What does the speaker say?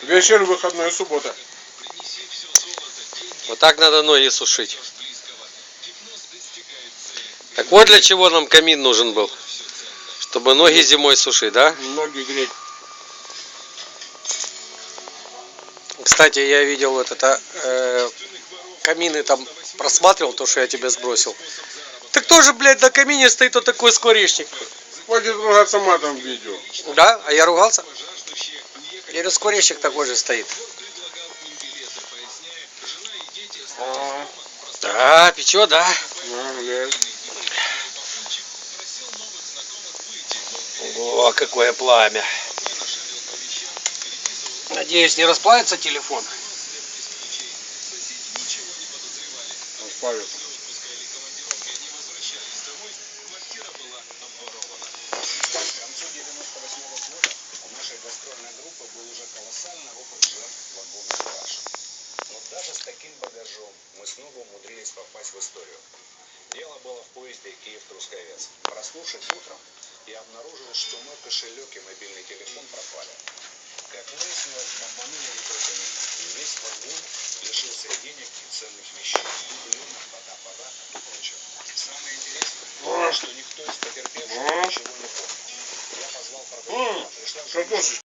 Вечер, выходной, суббота. Вот так надо ноги сушить. Так вот для чего нам камин нужен был. Чтобы ноги зимой сушить, да? Ноги греть. Кстати, я видел вот это камины там просматривал, то, что я тебе сбросил. Так тоже, блядь, на камине стоит вот такой скворечник. Хватит ругаться матом в видео. Да? А я ругался? Я говорю, скворечник такой же стоит. Да, печет, да? О, какое пламя. Надеюсь, не расплавится телефон. Расплавится. К концу 98-го года у нашей гастрольной группы был уже колоссальный опыт жертв вагонных краж. Но даже с таким багажом мы снова умудрились попасть в историю. Дело было в поезде Киев-Трускавец. Проснувшись утром, я обнаружил, что мой кошелек и мобильный телефон пропали. Как выяснилось, обманули не только меня. И весь вагон лишился денег и ценных вещей. Дубленок, фотоаппарат и прочее. Самое интересное, что никто из потерпевших ничего не помнил. Я позвал продавца, пришла женщина.